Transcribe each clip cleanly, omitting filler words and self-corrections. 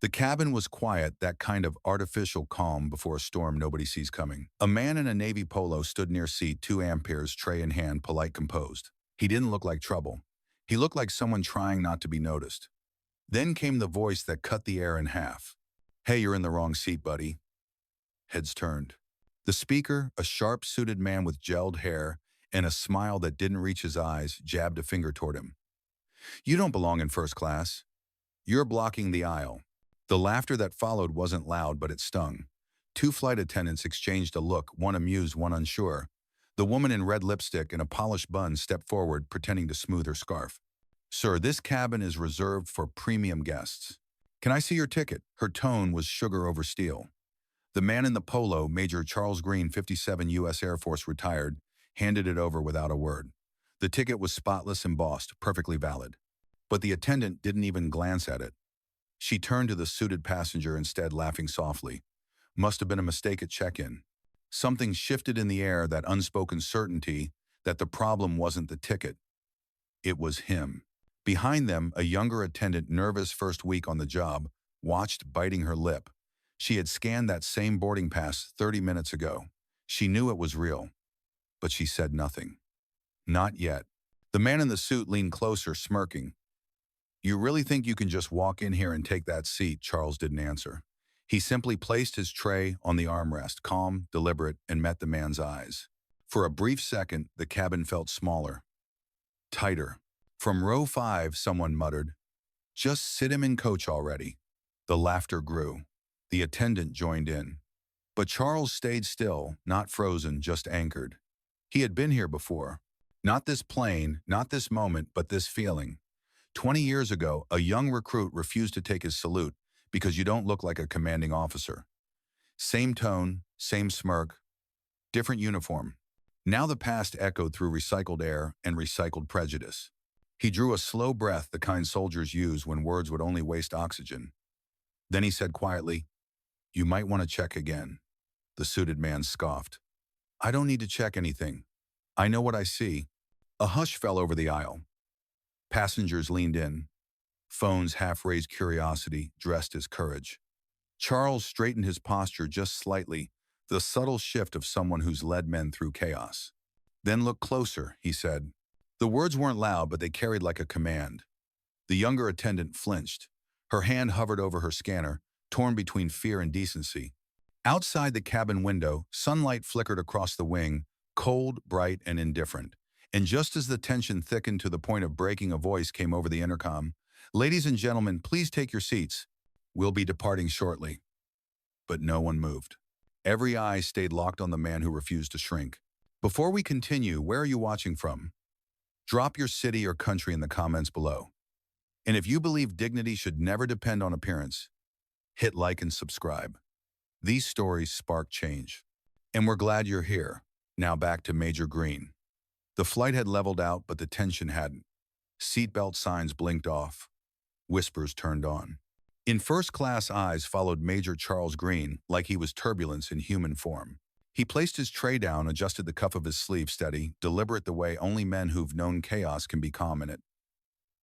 The cabin was quiet, that kind of artificial calm before a storm nobody sees coming. A man in a navy polo stood near seat 2 amperes, tray in hand, polite, composed. He didn't look like trouble. He looked like someone trying not to be noticed. Then came the voice that cut the air in half. "Hey, you're in the wrong seat, buddy." Heads turned. The speaker, a sharp-suited man with gelled hair and a smile that didn't reach his eyes, jabbed a finger toward him. "You don't belong in first class. You're blocking the aisle." The laughter that followed wasn't loud, but it stung. 2 flight attendants exchanged a look, one amused, one unsure. The woman in red lipstick and a polished bun stepped forward, pretending to smooth her scarf. "Sir, this cabin is reserved for premium guests. Can I see your ticket?" Her tone was sugar over steel. The man in the polo, Major Charles Green, 57 U.S. Air Force, retired, handed it over without a word. The ticket was spotless, embossed, perfectly valid. But the attendant didn't even glance at it. She turned to the suited passenger instead, laughing softly. Must have been a mistake at check-in. Something shifted in the air, that unspoken certainty that the problem wasn't the ticket. It was him. Behind them, a younger attendant, nervous first week on the job, watched, biting her lip. She had scanned that same boarding pass 30 minutes ago. She knew it was real, but she said nothing. Not yet. The man in the suit leaned closer, smirking. "You really think you can just walk in here and take that seat?" Charles didn't answer. He simply placed his tray on the armrest, calm, deliberate, and met the man's eyes. For a brief second, the cabin felt smaller, tighter. From row 5, someone muttered, "Just sit him in, coach, already." The laughter grew. The attendant joined in. But Charles stayed still, not frozen, just anchored. He had been here before. Not this plane, not this moment, but this feeling. 20 years ago, a young recruit refused to take his salute because you don't look like a commanding officer. Same tone, same smirk, different uniform. Now the past echoed through recycled air and recycled prejudice. He drew a slow breath, the kind soldiers use when words would only waste oxygen. Then he said quietly, "You might want to check again." The suited man scoffed. "I don't need to check anything. I know what I see." A hush fell over the aisle. Passengers leaned in. Phones half-raised curiosity, dressed as courage. Charles straightened his posture just slightly, the subtle shift of someone who's led men through chaos. "Then look closer," he said. The words weren't loud, but they carried like a command. The younger attendant flinched. Her hand hovered over her scanner, torn between fear and decency. Outside the cabin window, sunlight flickered across the wing, cold, bright, and indifferent. And just as the tension thickened to the point of breaking, a voice came over the intercom. "Ladies and gentlemen, please take your seats. We'll be departing shortly." But no one moved. Every eye stayed locked on the man who refused to shrink. "Before we continue, where are you watching from? Drop your city or country in the comments below. And if you believe dignity should never depend on appearance, hit like and subscribe." These stories spark change. And we're glad you're here. Now back to Major Green. The flight had leveled out, but the tension hadn't. Seatbelt signs blinked off. Whispers turned on. In first class, eyes followed Major Charles Green like he was turbulence in human form. He placed his tray down, adjusted the cuff of his sleeve, steady, deliberate, the way only men who've known chaos can be calm in it.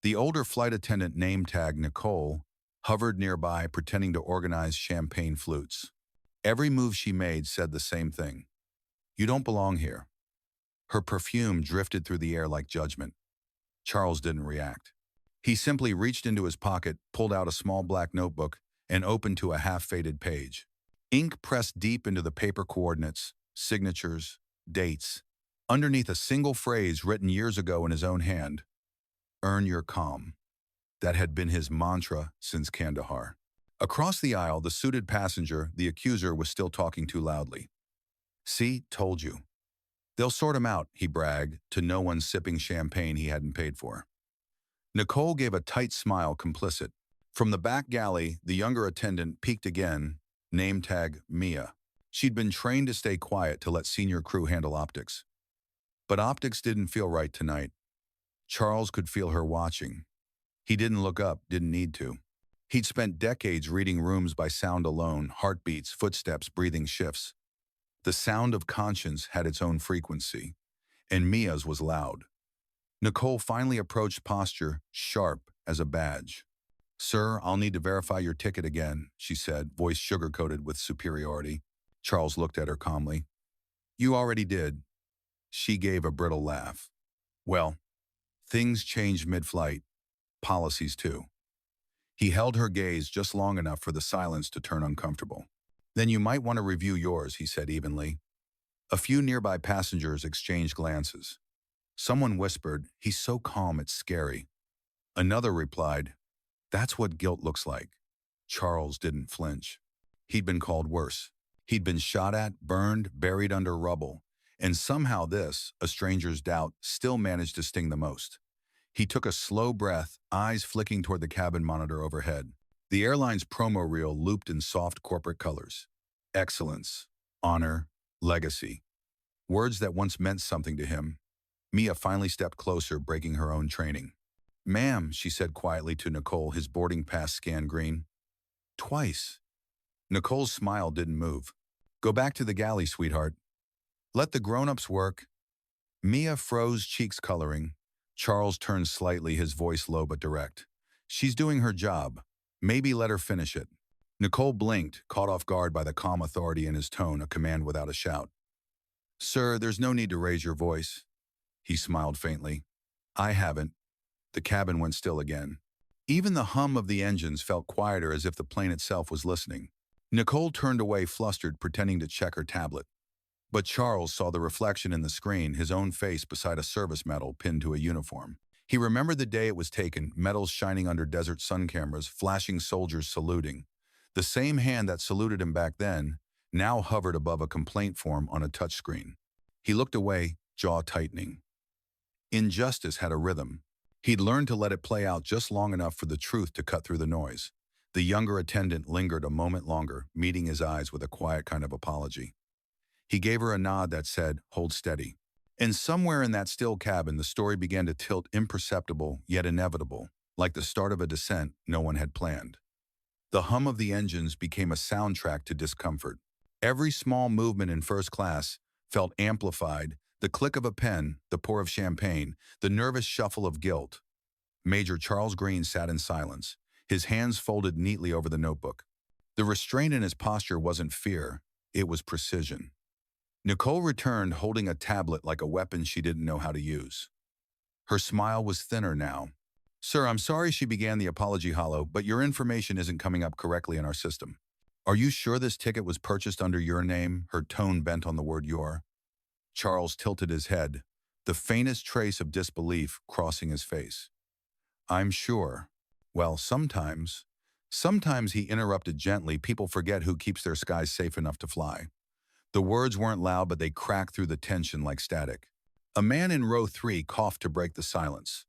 The older flight attendant, name tag Nicole, hovered nearby, pretending to organize champagne flutes. Every move she made said the same thing. "You don't belong here." Her perfume drifted through the air like judgment. Charles didn't react. He simply reached into his pocket, pulled out a small black notebook, and opened to a half-faded page. Ink pressed deep into the paper, coordinates, signatures, dates. Underneath, a single phrase written years ago in his own hand. "Earn your calm." That had been his mantra since Kandahar. Across the aisle, the suited passenger, the accuser, was still talking too loudly. "See, told you. They'll sort him out," he bragged, to no one, sipping champagne he hadn't paid for. Nicole gave a tight smile, complicit. From the back galley, the younger attendant peeked again, name tag Mia. She'd been trained to stay quiet, to let senior crew handle optics. But optics didn't feel right tonight. Charles could feel her watching. He didn't look up, didn't need to. He'd spent decades reading rooms by sound alone, heartbeats, footsteps, breathing shifts. The sound of conscience had its own frequency, and Mia's was loud. Nicole finally approached, posture sharp as a badge. Sir, I'll need to verify your ticket again, she said, voice sugar-coated with superiority. Charles looked at her calmly. You already did. She gave a brittle laugh. Well, things change mid-flight. Policies too. He held her gaze just long enough for the silence to turn uncomfortable. Then you might want to review yours, he said evenly. A few nearby passengers exchanged glances. Someone whispered, he's so calm it's scary. Another replied, that's what guilt looks like. Charles didn't flinch. He'd been called worse. He'd been shot at, burned, buried under rubble. And somehow this, a stranger's doubt, still managed to sting the most. He took a slow breath, eyes flicking toward the cabin monitor overhead. The airline's promo reel looped in soft corporate colors. Excellence, honor, legacy. Words that once meant something to him. Mia finally stepped closer, breaking her own training. Ma'am, she said quietly to Nicole, his boarding pass scanned green. Twice. Nicole's smile didn't move. Go back to the galley, sweetheart. Let the grown-ups work. Mia froze, cheeks coloring. Charles turned slightly, his voice low but direct. She's doing her job. Maybe let her finish it. Nicole blinked, caught off guard by the calm authority in his tone, a command without a shout. Sir, there's no need to raise your voice. He smiled faintly. I haven't. The cabin went still again. Even the hum of the engines felt quieter, as if the plane itself was listening. Nicole turned away, flustered, pretending to check her tablet. But Charles saw the reflection in the screen, his own face beside a service medal pinned to a uniform. He remembered the day it was taken, medals shining under desert sun cameras, flashing soldiers saluting. The same hand that saluted him back then now hovered above a complaint form on a touchscreen. He looked away, jaw tightening. Injustice had a rhythm. He'd learned to let it play out just long enough for the truth to cut through the noise. The younger attendant lingered a moment longer, meeting his eyes with a quiet kind of apology. He gave her a nod that said, hold steady. And somewhere in that still cabin, the story began to tilt, imperceptible yet inevitable, like the start of a descent no one had planned. The hum of the engines became a soundtrack to discomfort. Every small movement in first class felt amplified, the click of a pen, the pour of champagne, the nervous shuffle of guilt. Major Charles Green sat in silence, his hands folded neatly over the notebook. The restraint in his posture wasn't fear, it was precision. Nicole returned, holding a tablet like a weapon she didn't know how to use. Her smile was thinner now. Sir, I'm sorry, she began, the apology hollow, but your information isn't coming up correctly in our system. Are you sure this ticket was purchased under your name? Her tone bent on the word your. Charles tilted his head, the faintest trace of disbelief crossing his face. I'm sure. Well, sometimes, he interrupted gently, people forget who keeps their skies safe enough to fly. The words weren't loud, but they cracked through the tension like static. A man in row 3 coughed to break the silence.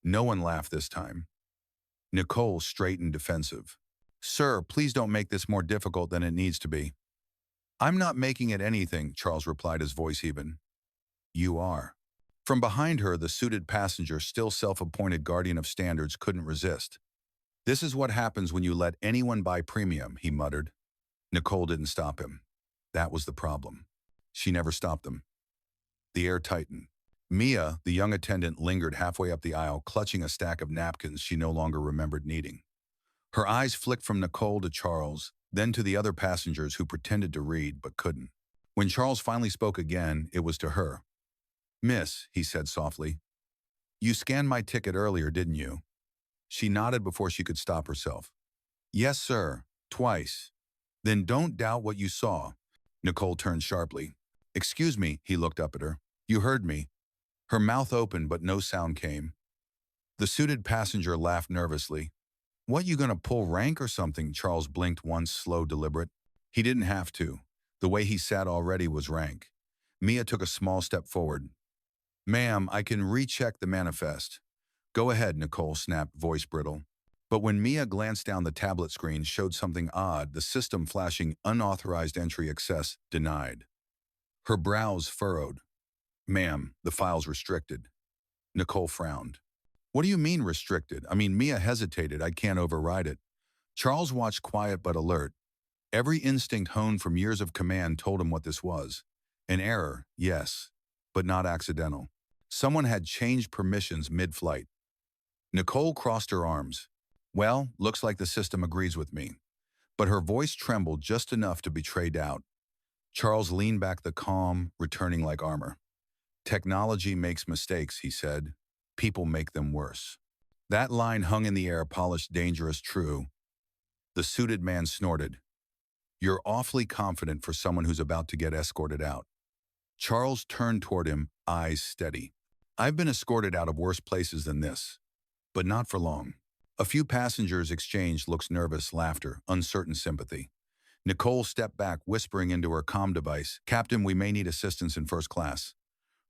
No one laughed this time. Nicole straightened, defensive. Sir, please don't make this more difficult than it needs to be. I'm not making it anything, Charles replied, his voice even. You are. From behind her, the suited passenger, still self-appointed guardian of standards, couldn't resist. This is what happens when you let anyone buy premium, he muttered. Nicole didn't stop him. That was the problem. She never stopped them. The air tightened. Mia, the young attendant, lingered halfway up the aisle, clutching a stack of napkins she no longer remembered needing. Her eyes flicked from Nicole to Charles, then to the other passengers who pretended to read but couldn't. When Charles finally spoke again, it was to her. Miss, he said softly, you scanned my ticket earlier, didn't you? She nodded before she could stop herself. Yes, sir, twice. Then don't doubt what you saw. Nicole turned sharply. Excuse me, he looked up at her. You heard me. Her mouth opened, but no sound came. The suited passenger laughed nervously. What, you gonna pull rank or something? Charles blinked once, slow, deliberate. He didn't have to. The way he sat already was rank. Mia took a small step forward. Ma'am, I can recheck the manifest. Go ahead, Nicole snapped, voice brittle. But when Mia glanced down, the tablet screen showed something odd, the system flashing unauthorized entry access denied. Her brows furrowed. Ma'am, the file's restricted. Nicole frowned. What do you mean restricted? Mia hesitated. I can't override it. Charles watched, quiet but alert. Every instinct honed from years of command told him what this was. An error, yes, but not accidental. Someone had changed permissions mid-flight. Nicole crossed her arms. Well, looks like the system agrees with me. But her voice trembled just enough to betray doubt. Charles leaned back, the calm returning like armor. Technology makes mistakes, he said. People make them worse. That line hung in the air, polished, dangerous, true. The suited man snorted. You're awfully confident for someone who's about to get escorted out. Charles turned toward him, eyes steady. I've been escorted out of worse places than this, but not for long. A few passengers exchanged looks, nervous laughter, uncertain sympathy. Nicole stepped back, whispering into her comm device, Captain, we may need assistance in first class.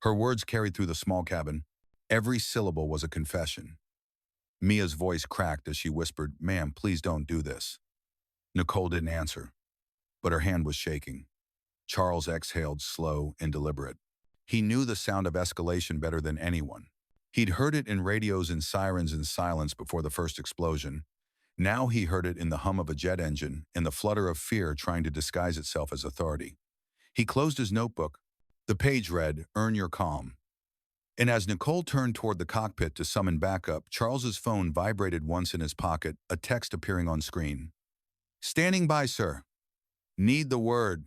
Her words carried through the small cabin. Every syllable was a confession. Mia's voice cracked as she whispered, Ma'am, please don't do this. Nicole didn't answer, but her hand was shaking. Charles exhaled, slow and deliberate. He knew the sound of escalation better than anyone. He'd heard it in radios and sirens and silence before the first explosion. Now he heard it in the hum of a jet engine, in the flutter of fear trying to disguise itself as authority. He closed his notebook. The page read, Earn your calm. And as Nicole turned toward the cockpit to summon backup, Charles's phone vibrated once in his pocket, a text appearing on screen. Standing by, sir. Need the word.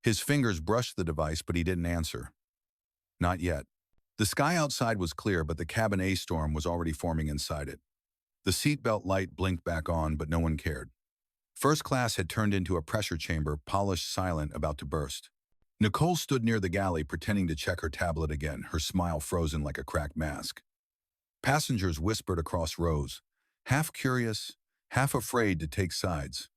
His fingers brushed the device, but he didn't answer. Not yet. The sky outside was clear, but the cabin A storm was already forming inside it. The seatbelt light blinked back on, but no one cared. First class had turned into a pressure chamber, polished, silent, about to burst. Nicole stood near the galley, pretending to check her tablet again, her smile frozen like a cracked mask. Passengers whispered across rows, half curious, half afraid to take sides.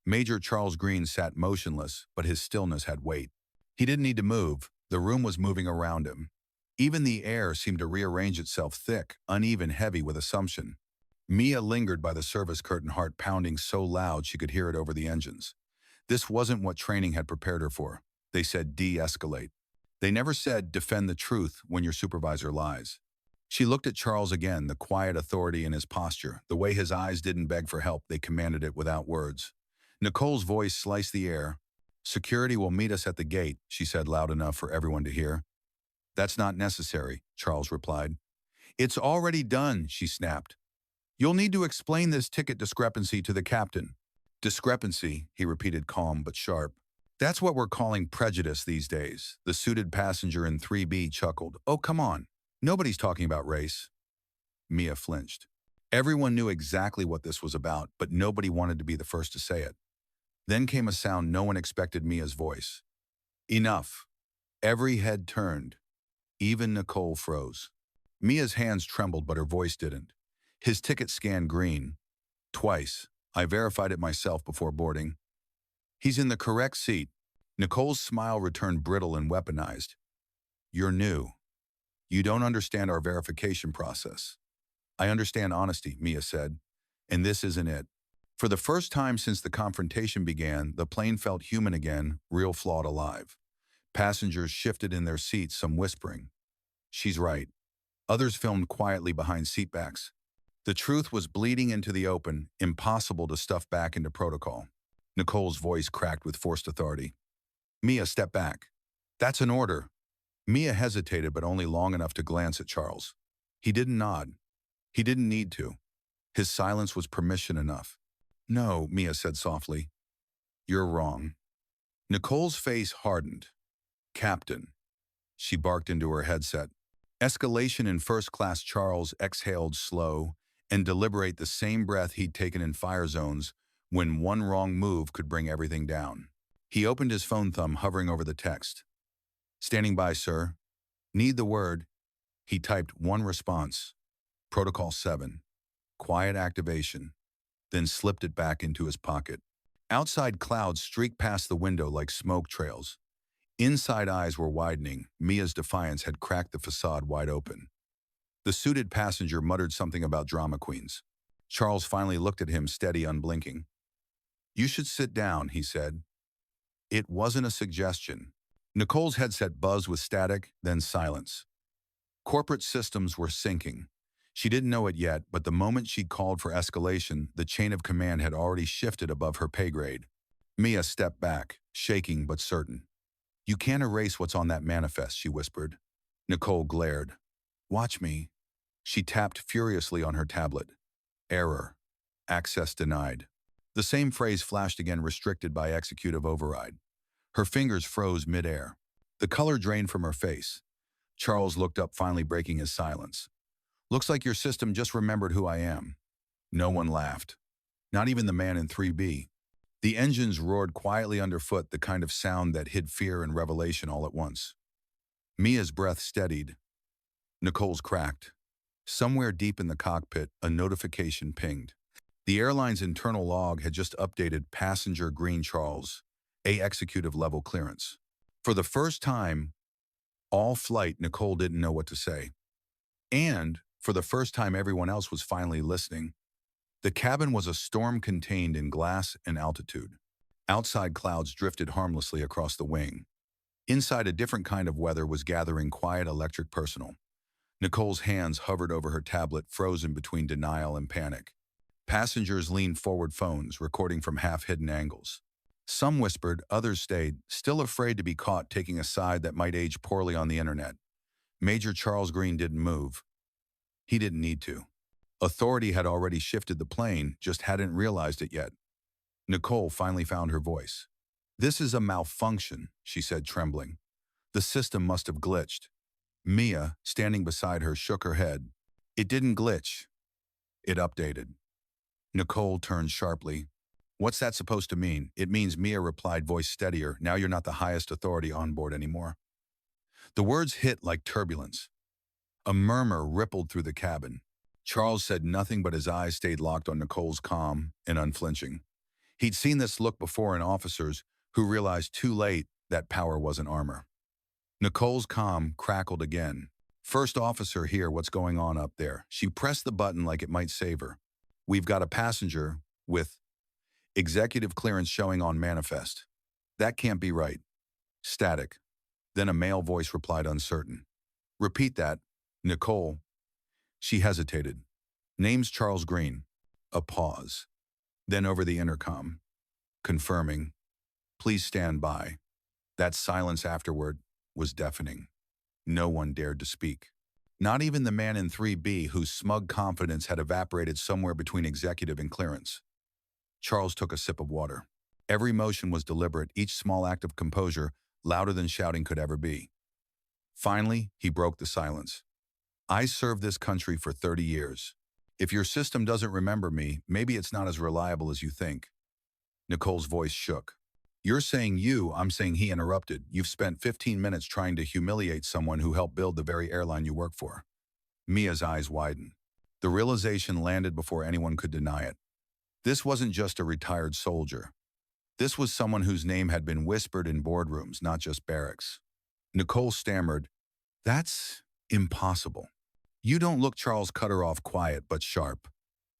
Major Charles Green sat motionless, but his stillness had weight. He didn't need to move. The room was moving around him. Even the air seemed to rearrange itself, thick, uneven, heavy with assumption. Mia lingered by the service curtain, heart pounding so loud she could hear it over the engines. This wasn't what training had prepared her for. They said de-escalate. They never said defend the truth when your supervisor lies. She looked at Charles again, the quiet authority in his posture, the way his eyes didn't beg for help, they commanded it without words. Nicole's voice sliced the air. Security will meet us at the gate, she said loud enough for everyone to hear. That's not necessary, Charles replied. It's already done, she snapped. You'll need to explain this ticket discrepancy to the captain. Discrepancy, he repeated, calm but sharp. That's what we're calling prejudice these days. The suited passenger in 3B chuckled. Oh, come on. Nobody's talking about race. Mia flinched. Everyone knew exactly what this was about, but nobody wanted to be the first to say it. Then came a sound no one expected, Mia's voice. Enough. Every head turned. Even Nicole froze. Mia's hands trembled, but her voice didn't. His ticket scanned green. Twice. I verified it myself before boarding. He's in the correct seat. Nicole's smile returned, brittle and weaponized. You're new. You don't understand our verification process. I understand honesty, Mia said. And this isn't it. For the first time since the confrontation began, the plane felt human again, real, flawed, alive. Passengers shifted in their seats, some whispering. She's right. Others filmed quietly behind seatbacks. The truth was bleeding into the open, impossible to stuff back into protocol. Nicole's voice cracked with forced authority. Mia, step back. That's an order. Mia hesitated, but only long enough to glance at Charles. He didn't nod. He didn't need to. His silence was permission enough. No, Mia said softly. You're wrong. Nicole's face hardened. Captain. She barked into her headset. Escalation in first class. Charles exhaled slow and deliberate, the same breath he'd taken in fire zones when one wrong move could bring everything down. He opened his phone, thumb hovering over the text. Standing by, sir. Need the word. He typed one response. Protocol 7. Quiet activation. Then slipped it back into his pocket. Outside, clouds streaked past the window like smoke trails. Inside, eyes were widening. Mia's defiance had cracked the facade wide open. The suited passenger muttered something about drama queens. Charles finally looked at him, steady, unblinking. You should sit down, he said. It wasn't a suggestion. Nicole's headset buzzed with static, then silence. Corporate systems were sinking. She didn't know it yet, but the moment she called for escalation, the chain of command had already shifted above her pay grade. Mia stepped back, shaking but certain. You can't erase what's on that manifest, she whispered. Nicole glared. Watch me. She tapped furiously on her tablet. Error. Access denied. The same phrase flashed again, restricted by executive override. Her fingers froze midair. The color drained from her face. Charles looked up, finally breaking his silence. Looks like your system just remembered who I am. No one laughed. Not even the man in 3B. The engines roared quietly underfoot, the kind of sound that hid fear and revelation all at once. Mia's breath steadied. Nicole's cracked. Somewhere deep in the cockpit, a notification pinged. The airline's internal log had just updated passenger Green Charles, A executive level clearance. For the first time, all flight, Nicole didn't know what to say. And, for the first time, everyone else was finally listening. The cabin was a storm contained in glass and altitude. Outside, clouds drifted harmlessly across the wing. Inside, a different kind of weather was gathering, quiet, electric, personal. Nicole's hands hovered over her tablet, frozen between denial and panic. Passengers leaned forward, phones recording from half-hidden angles. Some whispered, others stayed, still afraid to be caught taking a side that might age poorly on the internet. Major Charles Green didn't move. He didn't need to. Authority had already shifted the plane, just hadn't realized it yet. Nicole finally found her voice. "This is a malfunction," she said, trembling. "The system must have glitched." Mia, standing beside her, shook her head. "It didn't glitch. It updated." Nicole turned sharply. "What's that supposed to mean?" "It means," Mia replied, voice steadier, "now you're not the highest authority on board anymore." The words hit like turbulence. A murmur rippled through the cabin. Charles said nothing, but his eyes stayed locked on Nicole's, calm and unflinching. He'd seen this look before in officers who realized too late that power wasn't armor. Nicole's calm crackled again. "First officer here, what's going on up there?" She pressed the button like it might save her. "We've got a passenger with executive clearance showing on manifest." "That can't be right." Static. Then a male voice replied, uncertain. "Repeat that." "Nicole." She hesitated. "Name's Charles Green." A pause. Then over the intercom. Confirming. "Please stand by." That silence afterward was deafening. No one dared to speak. Not even the man in 3B, whose smug confidence had evaporated somewhere between executive and clearance. Charles took a sip of water. Every motion was deliberate, each small act of composure louder than shouting could ever be. Finally, he broke the silence. "I served this country for 30 years. If your system doesn't remember me, maybe it's not as reliable as you think." Nicole's voice shook. "You're saying you, I'm saying he," interrupted. "You've spent 15 minutes trying to humiliate someone who helped build the very airline you work for." Mia's eyes widened. The realization landed before anyone could deny it. This wasn't just a retired soldier. This was someone whose name had been whispered in boardrooms, not just barracks. Nicole stammered, "That's impossible." "You don't look." Charles cut her off, quiet but sharp.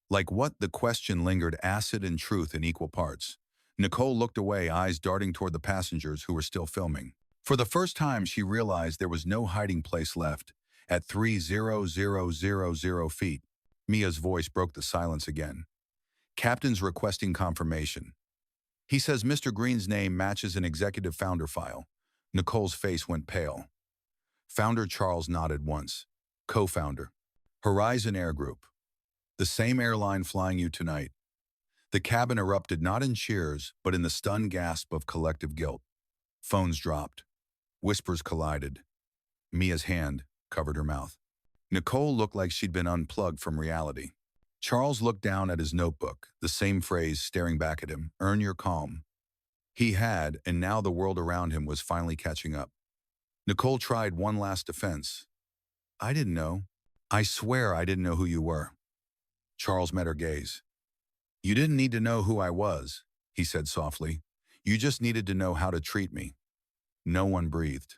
"Like what?" The question lingered, acid and truth in equal parts. Nicole looked away, eyes darting toward the passengers who were still filming. For the first time, she realized there was no hiding place left. At 3,000 feet, Mia's voice broke the silence again. "Captain's requesting confirmation. He says Mr. Green's name matches an executive founder file." Nicole's face went pale. Founder Charles nodded once. "Co-founder. Horizon Air Group. The same airline flying you tonight." The cabin erupted, not in cheers, but in the stunned gasp of collective guilt. Phones dropped. Whispers collided. Mia's hand covered her mouth. Nicole looked like she'd been unplugged from reality. Charles looked down at his notebook, the same phrase staring back at him, "Earn your calm." He had, and now the world around him was finally catching up. Nicole tried one last defense. "I didn't know. I swear I didn't know who you were." Charles met her gaze. "You didn't need to know who I was," he said softly. "You just needed to know how to treat me." No one breathed.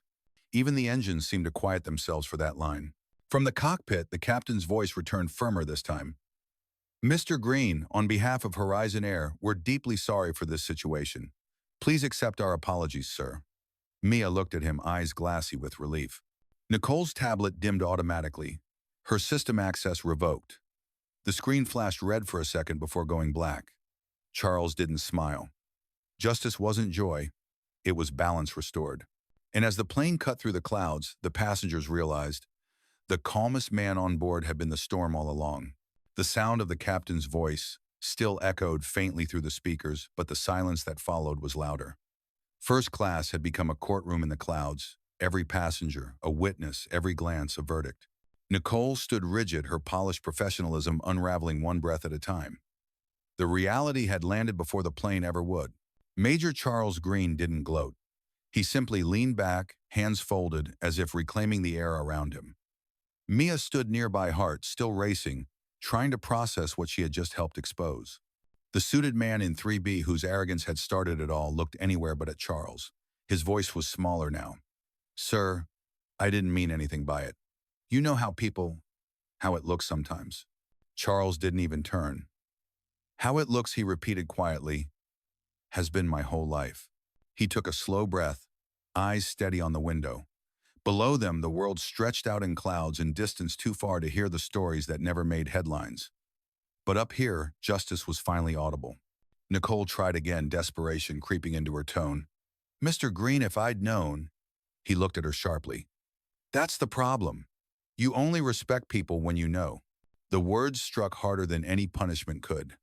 Even the engines seemed to quiet themselves for that line. From the cockpit, the captain's voice returned, firmer this time. "Mr. Green, on behalf of Horizon Air, we're deeply sorry for this situation. Please accept our apologies, sir." Mia looked at him, eyes glassy with relief. Nicole's tablet dimmed automatically. Her system access revoked. The screen flashed red for a second before going black. Charles didn't smile. Justice wasn't joy. It was balance restored. And as the plane cut through the clouds, the passengers realized the calmest man on board had been the storm all along. The sound of the captain's voice, still echoed faintly through the speakers, but the silence that followed was louder. First class had become a courtroom in the clouds, every passenger a witness, every glance a verdict. Nicole stood rigid, her polished professionalism unraveling one breath at a time. The reality had landed before the plane ever would. Major Charles Green didn't gloat. He simply leaned back, hands folded, as if reclaiming the air around him. Mia stood nearby, heart still racing, trying to process what she had just helped expose. The suited man in 3B, whose arrogance had started it all, looked anywhere but at Charles. His voice was smaller now. "Sir, I didn't mean anything by it. You know how it looks sometimes." Charles didn't even turn. "How it looks," he repeated quietly, "has been my whole life." He took a slow breath, eyes steady on the window. Below them, the world stretched out in clouds and distance too far to hear the stories that never made headlines. But up here, justice was finally audible. Nicole tried again, desperation creeping into her tone. "Mr. Green, if I'd known—" He looked at her sharply. "That's the problem. You only respect people when you know." The words struck harder than any punishment could.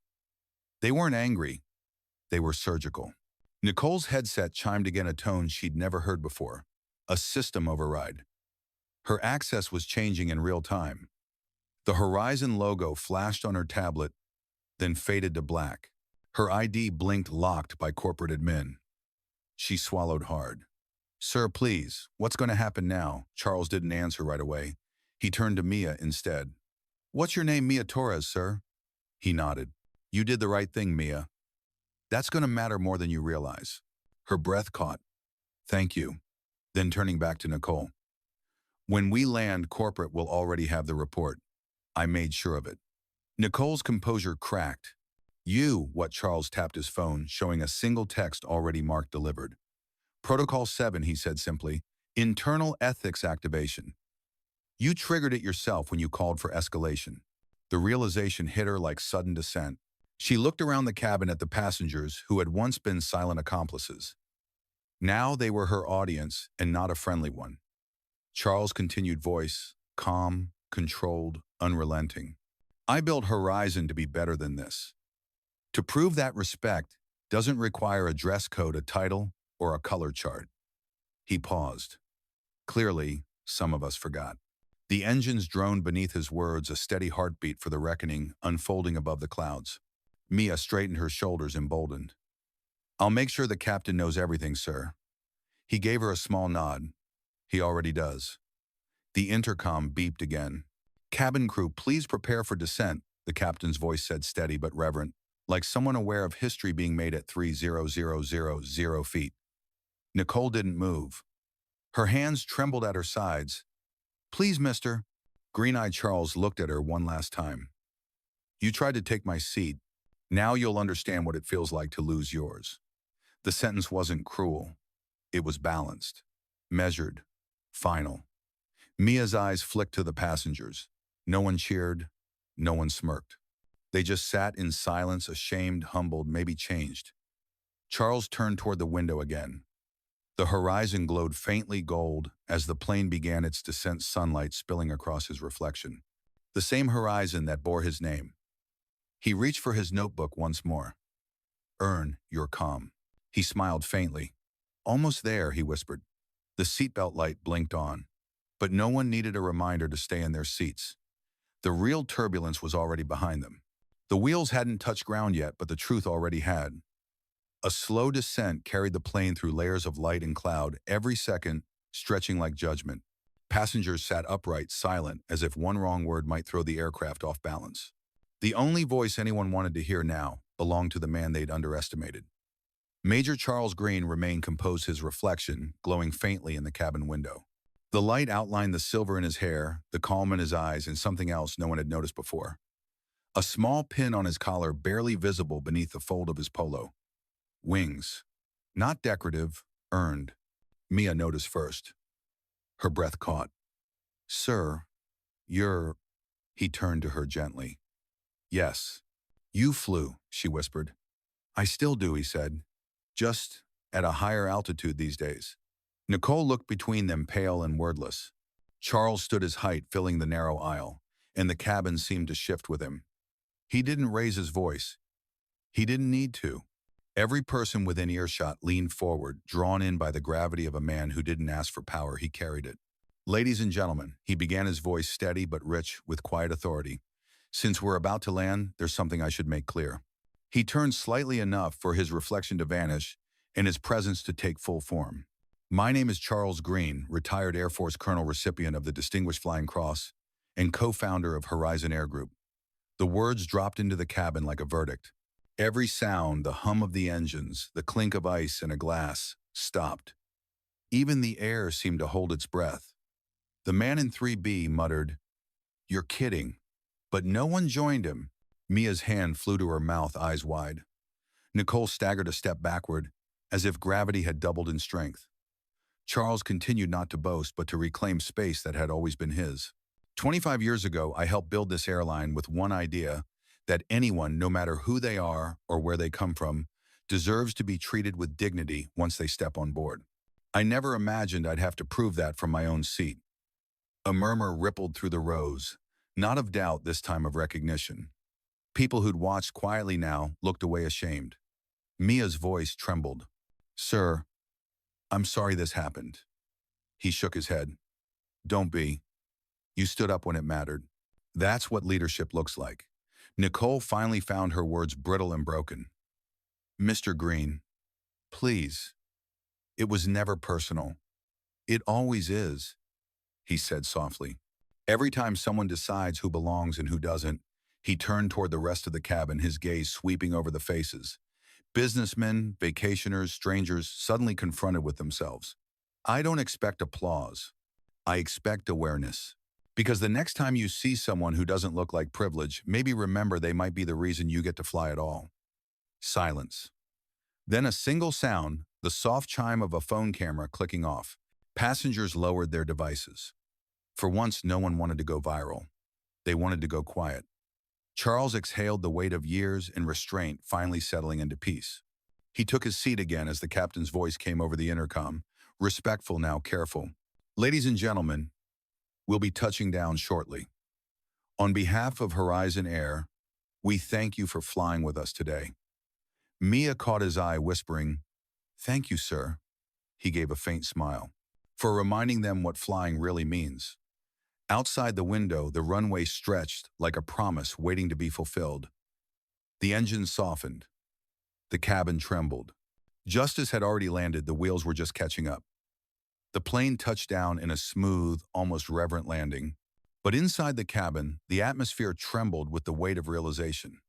They weren't angry. They were surgical. Nicole's headset chimed again, a tone she'd never heard before. A system override. Her access was changing in real time. The Horizon logo flashed on her tablet, then faded to black. Her ID blinked, locked by corporate admin. She swallowed hard. "Sir, please, what's going to happen now?" Charles didn't answer right away. He turned to Mia instead. "What's your name?" "Mia Torres, sir." He nodded. "You did the right thing, Mia. That's going to matter more than you realize." Her breath caught. "Thank you." Then turning back to Nicole. "When we land, corporate will already have the report. I made sure of it." Nicole's composure cracked. What?" Charles tapped his phone, showing a single text already marked delivered. "Protocol 7, he said simply. "Internal ethics activation. You triggered it yourself when you called for escalation." The realization hit her like sudden descent. She looked around the cabin at the passengers who had once been silent accomplices. Now they were her audience, and not a friendly one. Charles' continued voice, calm, controlled, unrelenting. "I built Horizon to be better than this. To prove that respect doesn't require a dress code, a title, or a color chart." He paused. Clearly, some of us forgot. The engines droned beneath his words, a steady heartbeat for the reckoning unfolding above the clouds. Mia straightened her shoulders, emboldened. "I'll make sure the captain knows everything, sir." He gave her a small nod. "He already does." The intercom beeped again. "Cabin crew, please prepare for descent," the captain's voice said, steady but reverent, like someone aware of history being made at 30,000 feet. Nicole didn't move. Her hands trembled at her sides. "Please, mister." Green-eyed Charles looked at her one last time. "You tried to take my seat. Now you'll understand what it feels like to lose yours." The sentence wasn't cruel. It was balanced, measured, final. Mia's eyes flicked to the passengers. No one cheered. No one smirked. They just sat in silence, ashamed, humbled, maybe changed. Charles turned toward the window again. The horizon glowed faintly gold as the plane began its descent, sunlight spilling across his reflection. The same horizon that bore his name. He reached for his notebook once more. "Earn your calm." He smiled faintly. "Almost there," he whispered. The seatbelt light blinked on. But no one needed a reminder to stay in their seats. The real turbulence was already behind them. The wheels hadn't touched ground yet, but the truth already had. A slow descent carried the plane through layers of light and cloud, every second stretching like judgment. Passengers sat upright, silent, as if one wrong word might throw the aircraft off balance. The only voice anyone wanted to hear now belonged to the man they'd underestimated. Major Charles Green remained composed, his reflection glowing faintly in the cabin window. The light outlined the silver in his hair, the calm in his eyes, and something else no one had noticed before. A small pin on his collar, barely visible beneath the fold of his polo. Wings. Not decorative, earned. Mia noticed first. Her breath caught. "Sir, you're—" He turned to her gently. "Yes. You flew," she whispered. "I still do," he said. "Just at a higher altitude these days." Nicole looked between them, pale and wordless. Charles stood his height, filling the narrow aisle, and the cabin seemed to shift with him. He didn't raise his voice. He didn't need to. Every person within earshot leaned forward, drawn in by the gravity of a man who didn't ask for power, he carried it. Ladies and gentlemen, he began, his voice steady but rich with quiet authority. Since we're about to land, there's something I should make clear. He turned slightly enough for his reflection to vanish and his presence to take full form. My name is Charles Green, retired Air Force Colonel, recipient of the Distinguished Flying Cross, and co-founder of Horizon Air Group. The words dropped into the cabin like a verdict. Every sound, the hum of the engines, the clink of ice in a glass, stopped. Even the air seemed to hold its breath. The man in 3B muttered, "You're kidding." But no one joined him. Mia's hand flew to her mouth, eyes wide. Nicole staggered a step backward, as if gravity had doubled in strength. Charles continued not to boast, but to reclaim space that had always been his. 25 years ago, I helped build this airline with one idea: that anyone, no matter who they are or where they come from, deserves to be treated with dignity once they step on board. I never imagined I'd have to prove that from my own seat. A murmur rippled through the rows, not of doubt, this time of recognition. People who'd watched quietly now looked away ashamed. Mia's voice trembled. "Sir, I'm sorry this happened." He shook his head. "Don't be. You stood up when it mattered. That's what leadership looks like." Nicole finally found her words brittle and broken. "Mr. Green, please. It was never personal. It always is," he said softly. Every time someone decides who belongs and who doesn't, he turned toward the rest of the cabin, his gaze sweeping over the faces. Businessmen, vacationers, strangers, suddenly confronted with themselves. "I don't expect applause. I expect awareness. Because the next time you see someone who doesn't look like privilege, maybe remember they might be the reason you get to fly at all." Silence. Then a single sound, the soft chime of a phone camera clicking off. Passengers lowered their devices. For once, no one wanted to go viral. They wanted to go quiet. Charles exhaled, the weight of years and restraint finally settling into peace. He took his seat again as the captain's voice came over the intercom, respectful now, careful. "Ladies and gentlemen, we'll be touching down shortly. On behalf of Horizon Air, we thank you for flying with us today." Mia caught his eye, whispering, "Thank you, sir." He gave a faint smile. "For reminding them what flying really means." Outside the window, the runway stretched like a promise waiting to be fulfilled. The engine softened. The cabin trembled. Just as had already landed, the wheels were just catching up. The plane touched down in a smooth, almost reverent landing. But inside the cabin, the atmosphere trembled with the weight of realization.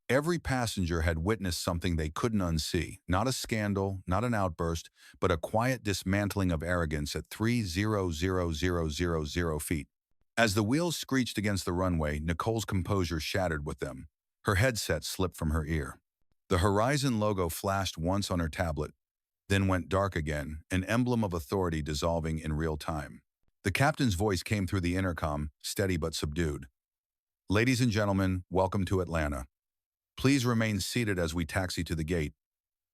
Every passenger had witnessed something they couldn't unsee. Not a scandal, not an outburst, but a quiet dismantling of arrogance at 300,000 feet. As the wheels screeched against the runway, Nicole's composure shattered with them. Her headset slipped from her ear. The Horizon logo flashed once on her tablet, then went dark again, an emblem of authority dissolving in real time. The captain's voice came through the intercom, steady but subdued. "Ladies and gentlemen, welcome to Atlanta. Please remain seated as we taxi to the gate."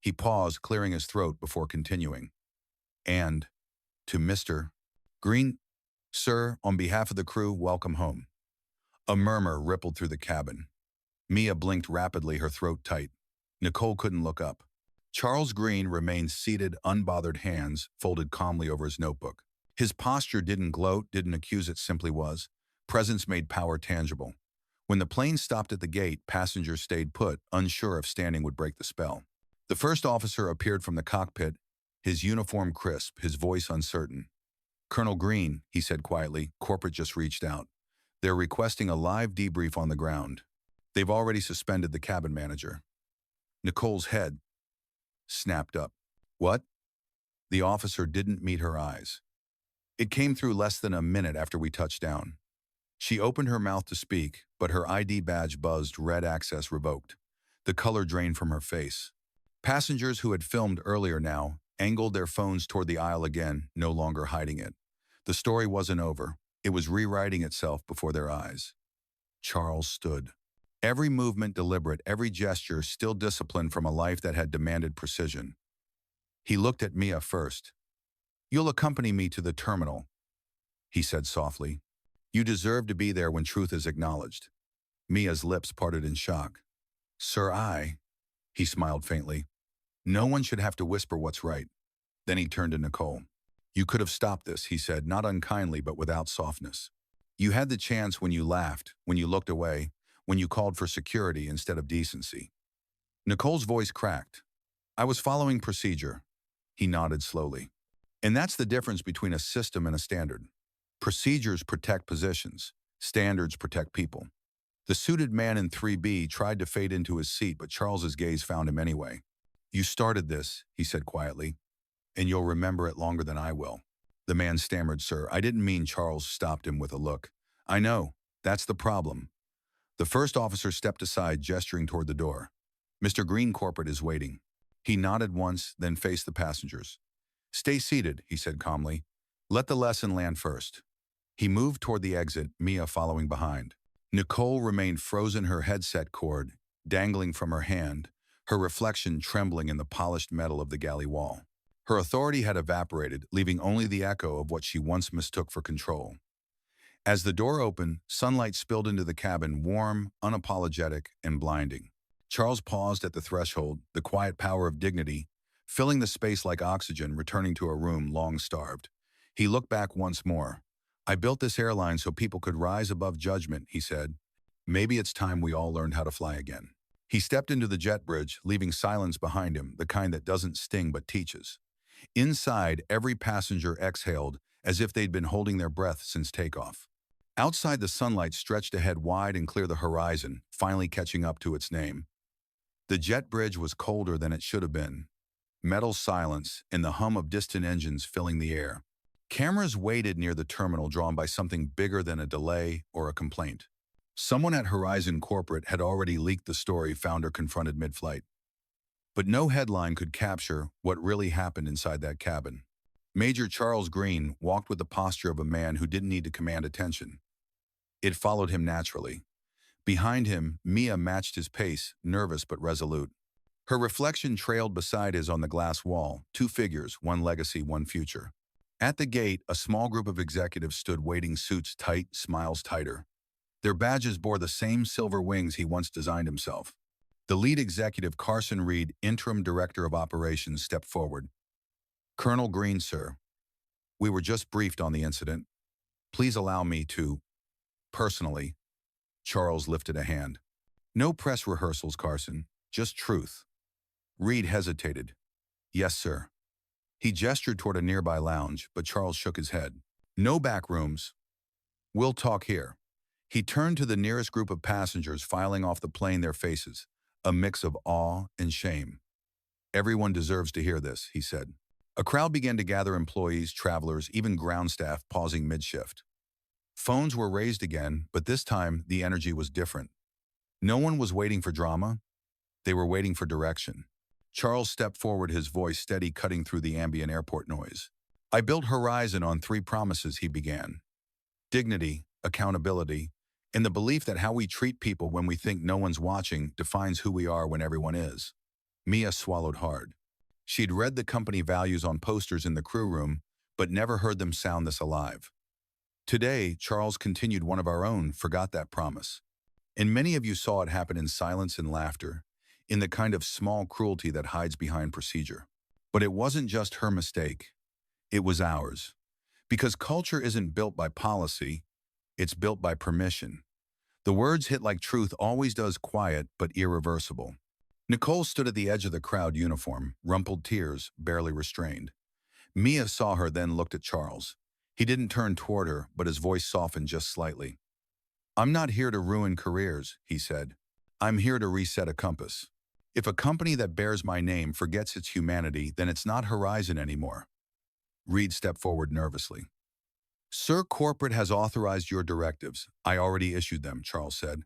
He paused, clearing his throat before continuing. "And to Mr. Green, sir, on behalf of the crew, welcome home." A murmur rippled through the cabin. Mia blinked rapidly, her throat tight. Nicole couldn't look up. Charles Green remained seated, unbothered, hands folded calmly over his notebook. His posture didn't gloat, didn't accuse, it simply was. Presence made power tangible. When the plane stopped at the gate, passengers stayed put, unsure if standing would break the spell. The first officer appeared from the cockpit, his uniform crisp, his voice uncertain. "Colonel Green," he said quietly, "corporate just reached out. They're requesting a live debrief on the ground. They've already suspended the cabin manager." Nicole's head snapped up. "What?" The officer didn't meet her eyes. "It came through less than a minute after we touched down." She opened her mouth to speak, but her ID badge buzzed, red access revoked. The color drained from her face. Passengers who had filmed earlier now angled their phones toward the aisle again, no longer hiding it. The story wasn't over. It was rewriting itself before their eyes. Charles stood. Every movement deliberate, every gesture still disciplined from a life that had demanded precision. He looked at Mia first. "You'll accompany me to the terminal," he said softly. "You deserve to be there when truth is acknowledged." Mia's lips parted in shock. "Sir, He smiled faintly. No one should have to whisper what's right. Then he turned to Nicole. You could have stopped this, he said, not unkindly but without softness. You had the chance when you laughed, when you looked away, when you called for security instead of decency. Nicole's voice cracked. I was following procedure. He nodded slowly. And that's the difference between a system and a standard. Procedures protect positions. Standards protect people. The suited man in 3B tried to fade into his seat, but Charles's gaze found him anyway. You started this, he said quietly, and you'll remember it longer than I will. The man stammered, sir, I didn't mean. Charles stopped him with a look. I know. That's the problem. The first officer stepped aside, gesturing toward the door. Mr. Green Corporate is waiting. He nodded once, then faced the passengers. Stay seated, he said calmly. Let the lesson land first. He moved toward the exit, Mia following behind. Nicole remained frozen, her headset cord dangling from her hand, her reflection trembling in the polished metal of the galley wall. Her authority had evaporated, leaving only the echo of what she once mistook for control. As the door opened, sunlight spilled into the cabin, warm, unapologetic, and blinding. Charles paused at the threshold, the quiet power of dignity, filling the space like oxygen, returning to a room long starved. He looked back once more. I built this airline so people could rise above judgment, he said. Maybe it's time we all learned how to fly again. He stepped into the jet bridge, leaving silence behind him, the kind that doesn't sting but teaches. Inside, every passenger exhaled as if they'd been holding their breath since takeoff. Outside, the sunlight stretched ahead wide and clear the horizon, finally catching up to its name. The jet bridge was colder than it should have been. Metal silence and the hum of distant engines filling the air. Cameras waited near the terminal, drawn by something bigger than a delay or a complaint. Someone at Horizon Corporate had already leaked the story Founder confronted mid-flight. But no headline could capture what really happened inside that cabin. Major Charles Green walked with the posture of a man who didn't need to command attention. It followed him naturally. Behind him, Mia matched his pace, nervous but resolute. Her reflection trailed beside his on the glass wall, two figures, one legacy, one future. At the gate, a small group of executives stood waiting, suits tight, smiles tighter. Their badges bore the same silver wings he once designed himself. The lead executive, Carson Reed, interim director of operations, stepped forward. Colonel Green, sir. We were just briefed on the incident. Please allow me to, personally. Charles lifted a hand. No press rehearsals, Carson. Just truth. Reed hesitated. Yes, sir. He gestured toward a nearby lounge, but Charles shook his head. No back rooms. We'll talk here. He turned to the nearest group of passengers filing off the plane, their faces, a mix of awe and shame. Everyone deserves to hear this, he said. A crowd began to gather, employees, travelers, even ground staff pausing mid-shift. Phones were raised again, but this time the energy was different. No one was waiting for drama. They were waiting for direction. Charles stepped forward, his voice steady, cutting through the ambient airport noise. I built Horizon on 3 promises, he began. Dignity, accountability, and the belief that how we treat people when we think no one's watching defines who we are when everyone is. Mia swallowed hard. She'd read the company values on posters in the crew room, but never heard them sound this alive. Today, Charles continued one of our own, forgot that promise. And many of you saw it happen in silence and laughter, in the kind of small cruelty that hides behind procedure. But it wasn't just her mistake. It was ours. Because culture isn't built by policy, it's built by permission. The words hit like truth always does, quiet but irreversible. Nicole stood at the edge of the crowd, uniform, rumpled, tears barely restrained. Mia saw her, then looked at Charles. He didn't turn toward her, but his voice softened just slightly. I'm not here to ruin careers, he said. I'm here to reset a compass. If a company that bears my name forgets its humanity, then it's not Horizon anymore. Reed stepped forward nervously. Sir, corporate has authorized your directives. I already issued them, Charles said.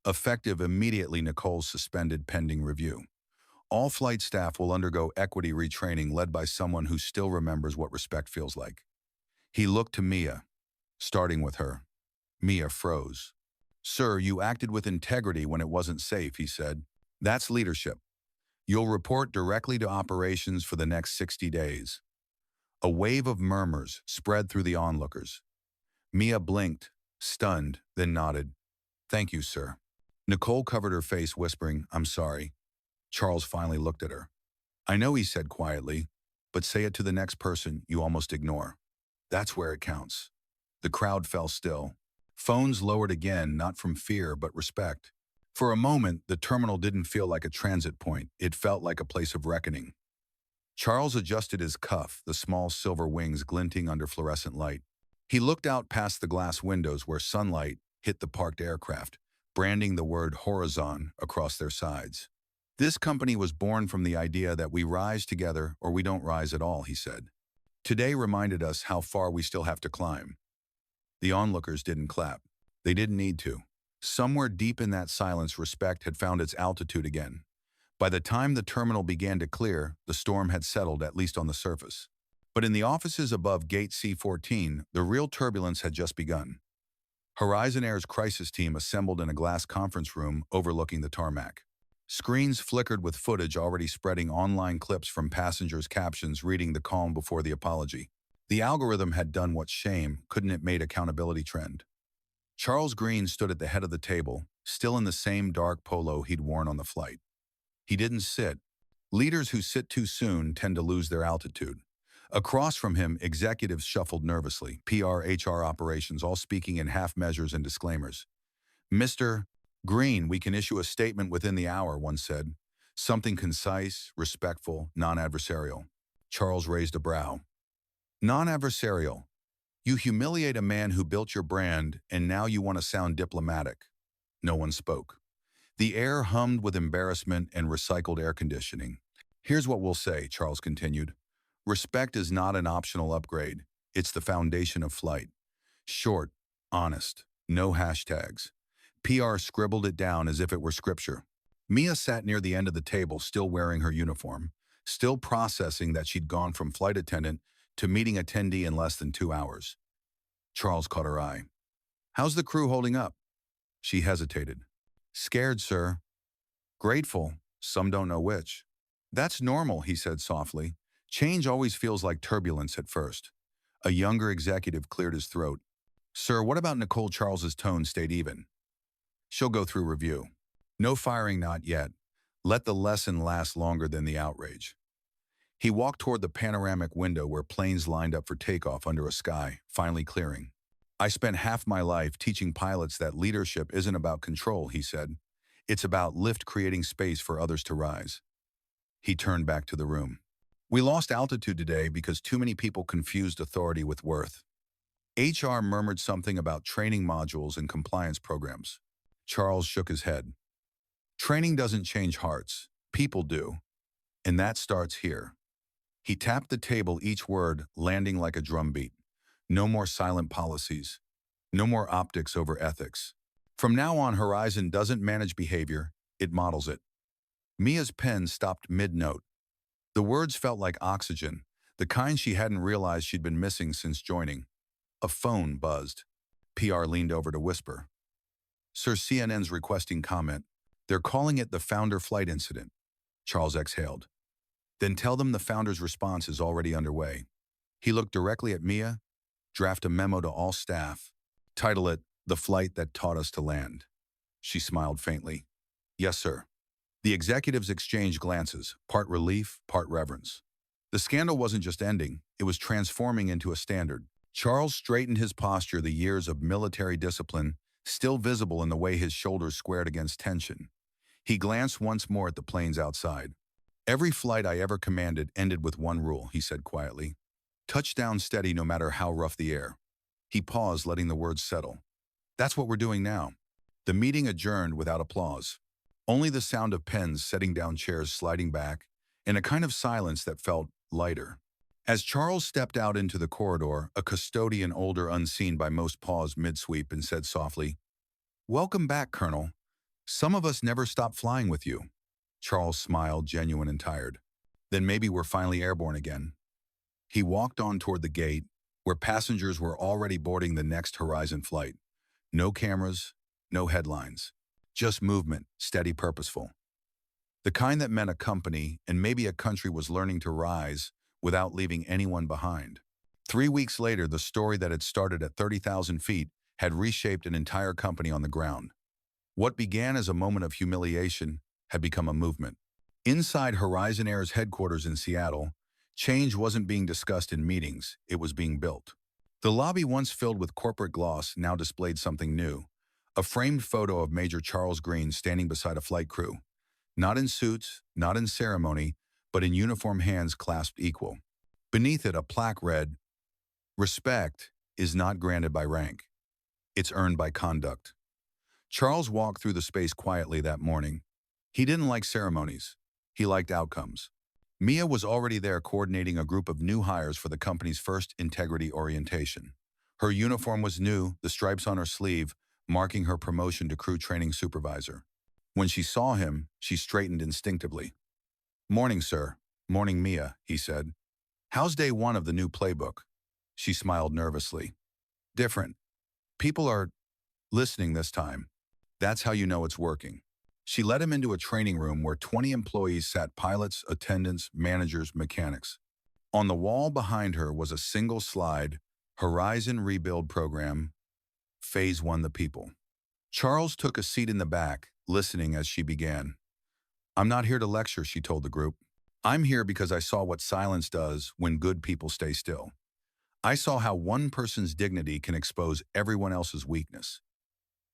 Effective immediately, Nicole suspended pending review. All flight staff will undergo equity retraining led by someone who still remembers what respect feels like. He looked to Mia, starting with her. Mia froze. Sir, you acted with integrity when it wasn't safe, he said. That's leadership. You'll report directly to operations for the next 60 days. A wave of murmurs spread through the onlookers. Mia blinked, stunned, then nodded. Thank you, sir. Nicole covered her face, whispering, I'm sorry. Charles finally looked at her. I know, he said quietly, but say it to the next person you almost ignore. That's where it counts. The crowd fell still. Phones lowered again, not from fear, but respect. For a moment, the terminal didn't feel like a transit point. It felt like a place of reckoning. Charles adjusted his cuff, the small silver wings glinting under fluorescent light. He looked out past the glass windows where sunlight hit the parked aircraft, branding the word horizon across their sides. This company was born from the idea that we rise together or we don't rise at all, he said. Today reminded us how far we still have to climb. The onlookers didn't clap. They didn't need to. Somewhere deep in that silence, respect had found its altitude again. By the time the terminal began to clear, the storm had settled, at least on the surface. But in the offices above Gate C-14, the real turbulence had just begun. Horizon Air's crisis team assembled in a glass conference room overlooking the tarmac. Screens flickered with footage already spreading, online clips from passengers' captions reading the calm before the apology. The algorithm had done what shame couldn't. It made accountability trend. Charles Green stood at the head of the table, still in the same dark polo he'd worn on the flight. He didn't sit. Leaders who sit too soon tend to lose their altitude. Across from him, executives shuffled nervously, PR, HR, operations, all speaking in half measures and disclaimers. Mr. Green, we can issue a statement within the hour, one said. Something concise, respectful, non-adversarial. Charles raised a brow. Non-adversarial. You humiliate a man who built your brand, and now you want to sound diplomatic. No one spoke. The air hummed with embarrassment and recycled air conditioning. Here's what we'll say, Charles continued. Respect is not an optional upgrade. It's the foundation of flight. Short, honest, no hashtags. PR scribbled it down as if it were scripture. Mia sat near the end of the table, still wearing her uniform, still processing that she'd gone from flight attendant to meeting attendee in less than 2 hours. Charles caught her eye. How's the crew holding up? She hesitated. Scared, sir. Grateful. Some don't know which. That's normal, he said softly. Change always feels like turbulence at first. A younger executive cleared his throat. Sir, what about Nicole? Charles's tone stayed even. She'll go through review. No firing, not yet. Let the lesson last longer than the outrage. He walked toward the panoramic window where planes lined up for takeoff under a sky, finally clearing. I spent half my life teaching pilots that leadership isn't about control, he said. It's about lift, creating space for others to rise. He turned back to the room. We lost altitude today because too many people confused authority with worth. HR murmured something about training modules and compliance programs. Charles shook his head. Training doesn't change hearts. People do. And that starts here. He tapped the table, each word landing like a drumbeat. No more silent policies. No more optics over ethics. From now on, Horizon doesn't manage behavior, it models it. Mia's pen stopped mid-note. The words felt like oxygen, the kind she hadn't realized she'd been missing since joining. A phone buzzed. PR leaned over to whisper. Sir, CNN's requesting comment. They're calling it the founder flight incident. Charles exhaled. Then tell them the founder's response is already underway. He looked directly at Mia. Draft a memo to all staff. Title it, The Flight That Taught Us to Land. She smiled faintly. Yes, sir. The executives exchanged glances, part relief, part reverence. The scandal wasn't just ending, it was transforming into a standard. Charles straightened his posture, the years of military discipline still visible in the way his shoulders squared against tension. He glanced once more at the planes outside. Every flight I ever commanded ended with one rule, he said quietly. Touchdown steady no matter how rough the air. He paused, letting the words settle. That's what we're doing now. The meeting adjourned without applause. Only the sound of pens setting down, chairs sliding back, and a kind of silence that felt lighter. As Charles stepped out into the corridor, a custodian, older, unseen by most, paused mid-sweep and said softly, Welcome back, Colonel. Some of us never stopped flying with you. Charles smiled, genuine and tired. Then maybe we're finally airborne again. He walked on toward the gate, where passengers were already boarding the next Horizon flight. No cameras, no headlines. Just movement, steady, purposeful. The kind that meant a company, and maybe a country, was learning to rise without leaving anyone behind. 3 weeks later, the story that had started at 30,000 feet had reshaped an entire company on the ground. What began as a moment of humiliation had become a movement. Inside Horizon Air's headquarters in Seattle, change wasn't being discussed in meetings, it was being built. The lobby, once filled with corporate gloss, now displayed something new. A framed photo of Major Charles Green standing beside a flight crew. Not in suits, not in ceremony, but in uniform, hands clasped equal. Beneath it, a plaque read, "Respect is not granted by rank. It's earned by conduct." Charles walked through the space quietly that morning. He didn't like ceremonies. He liked outcomes. Mia was already there coordinating a group of new hires for the company's first integrity orientation. Her uniform was new, the stripes on her sleeve, marking her promotion to crew training supervisor. When she saw him, she straightened instinctively. "Morning, sir." "Morning, Mia," he said. "How's day one of the new playbook?" She smiled nervously. "Different. People are listening this time. That's how you know it's working." She led him into a training room where 20 employees sat: pilots, attendants, managers, mechanics. On the wall behind her was a single slide: Horizon Rebuild Program, Phase 1, the people. Charles took a seat in the back, listening as she began. "I'm not here to lecture," she told the group. "I'm here because I saw what silence does when good people stay still. I saw how one person's dignity can expose everyone else's weakness.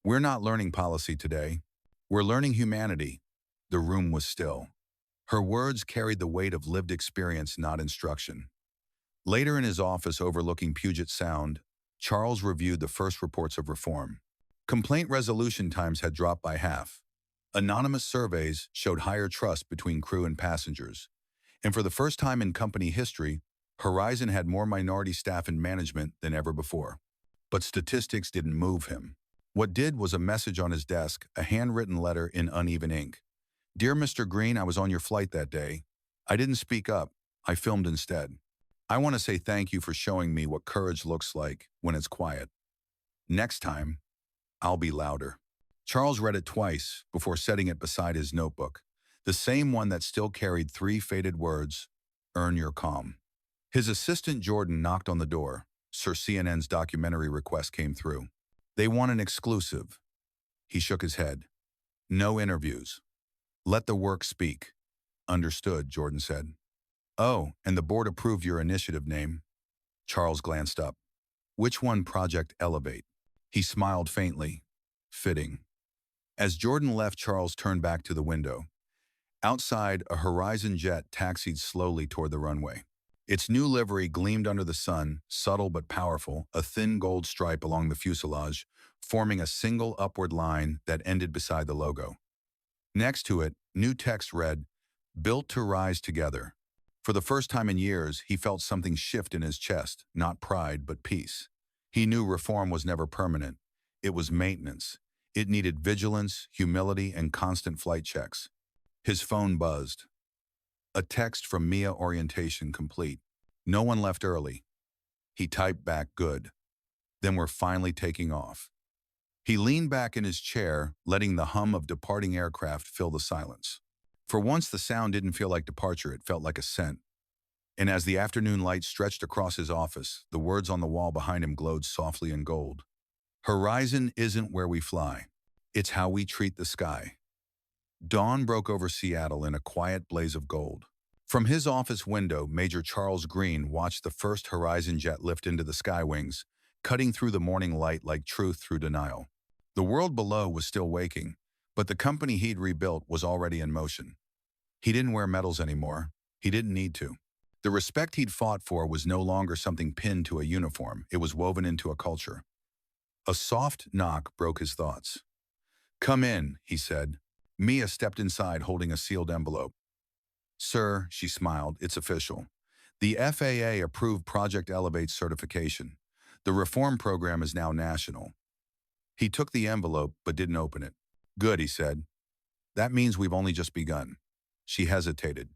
We're not learning policy today. We're learning humanity." The room was still. Her words carried the weight of lived experience, not instruction. Later, in his office overlooking Puget Sound, Charles reviewed the first reports of reform. Complaint resolution times had dropped by half. Anonymous surveys showed higher trust between crew and passengers. And for the first time in company history, Horizon had more minority staff in management than ever before. But statistics didn't move him. What did was a message on his desk, a handwritten letter in uneven ink. "Dear Mr. Green, I was on your flight that day. I didn't speak up. I filmed instead. I want to say thank you for showing me what courage looks like when it's quiet. Next time, I'll be louder." Charles read it twice before setting it beside his notebook, the same one that still carried 3 faded words: "Earn your calm." His assistant Jordan knocked on the door. Sir CNN's documentary request came through. "They want an exclusive." He shook his head. "No interviews. Let the work speak." "Understood," Jordan said. "Oh, and the board approved your initiative name." Charles glanced up. "Which one? Project Elevate." He smiled faintly. "Fitting." As Jordan left, Charles turned back to the window. Outside, a Horizon jet taxied slowly toward the runway. Its new livery gleamed under the sun, subtle but powerful, a thin gold stripe along the fuselage, forming a single upward line that ended beside the logo. Next to it, new text read, "Built to rise together." For the first time in years, he felt something shift in his chest, not pride, but peace. He knew reform was never permanent. It was maintenance. It needed vigilance, humility, and constant flight checks. His phone buzzed. A text from Mia: "Orientation complete. No one left early." He typed back, "Good. Then we're finally taking off." He leaned back in his chair, letting the hum of departing aircraft fill the silence. For once, the sound didn't feel like departure, it felt like ascent. And as the afternoon light stretched across his office, the words on the wall behind him glowed softly in gold. "Horizon isn't where we fly. It's how we treat the sky." Dawn broke over Seattle in a quiet blaze of gold. From his office window, Major Charles Green watched the first Horizon jet lift into the sky wings, cutting through the morning light like truth through denial. The world below was still waking, but the company he'd rebuilt was already in motion. He didn't wear medals anymore. He didn't need to. The respect he'd fought for was no longer something pinned to a uniform. It was woven into a culture. A soft knock broke his thoughts. "Come in," he said. Mia stepped inside holding a sealed envelope. "Sir," she smiled, "it's official. The FAA approved Project Elevate's certification. The reform program is now national." He took the envelope but didn't open it. "Good," he said. "That means we've only just begun." She hesitated.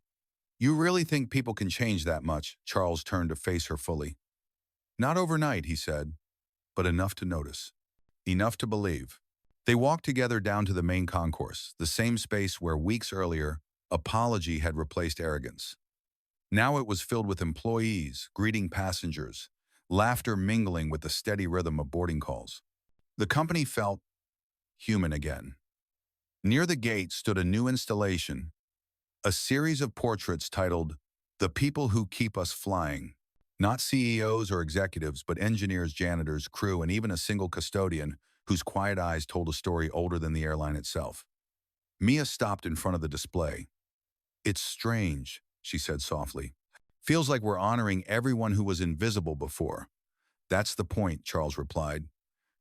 "You really think people can change that much?" Charles turned to face her fully. "Not overnight," he said, "but enough to notice. Enough to believe." They walked together down to the main concourse, the same space where weeks earlier, apology had replaced arrogance. Now it was filled with employees, greeting passengers, laughter mingling with the steady rhythm of boarding calls. The company felt human again. Near the gate stood a new installation, A series of portraits titled, "The People Who Keep Us Flying." Not CEOs or executives, but engineers, janitors, crew, and even a single custodian whose quiet eyes told a story older than the airline itself. Mia stopped in front of the display. "It's strange," she said softly. "Feels like we're honoring everyone who was invisible before." "That's the point," Charles replied.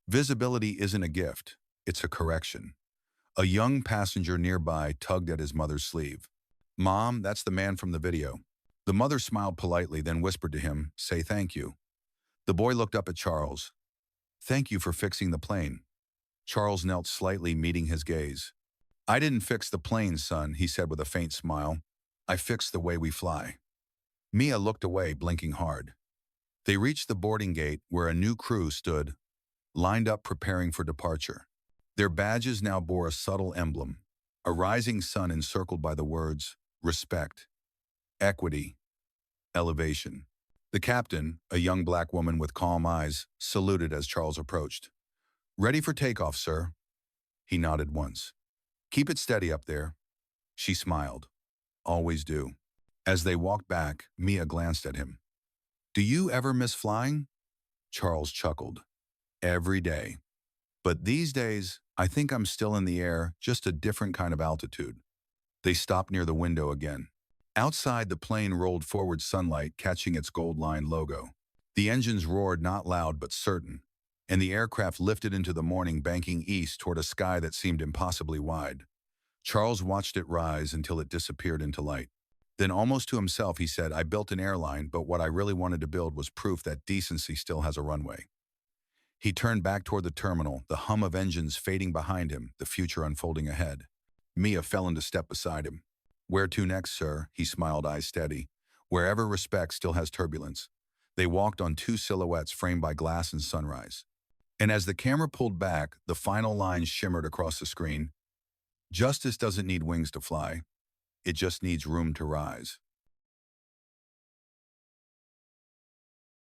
"Visibility isn't a gift, it's a correction." A young passenger nearby tugged at his mother's sleeve. "Mom, that's the man from the video." The mother smiled politely, then whispered to him, "Say thank you." The boy looked up at Charles. "Thank you for fixing the plane." Charles knelt slightly, meeting his gaze. "I didn't fix the plane, son," he said with a faint smile. "I fixed the way we fly." Mia looked away, blinking hard. They reached the boarding gate where a new crew stood, lined up preparing for departure. Their badges now bore a subtle emblem, a rising sun encircled by the words, "Respect, Equity, Elevation." The captain, a young black woman with calm eyes, saluted as Charles approached. "Ready for takeoff, sir." He nodded once. "Keep it steady up there." She smiled. "Always do." As they walked back, Mia glanced at him. "Do you ever miss flying?" Charles chuckled. "Every day. But these days, I think I'm still in the air, just a different kind of altitude." They stopped near the window again. Outside, the plane rolled forward, sunlight catching its gold-lined logo. The engines roared, not loud but certain, and the aircraft lifted into the morning, banking east toward a sky that seemed impossibly wide. Charles watched it rise until it disappeared into light. Then, almost to himself, he said, "I built an airline, but what I really wanted to build was proof that decency still has a runway." He turned back toward the terminal, the hum of engines fading behind him, the future unfolding ahead. Mia fell into step beside him. "Where to next, sir?" He smiled, eyes steady. "Wherever respect still has turbulence." They walked on two silhouettes framed by glass and sunrise. And as the camera pulled back, the final lines shimmered across the screen. "Justice doesn't need wings to fly. It just needs room to rise."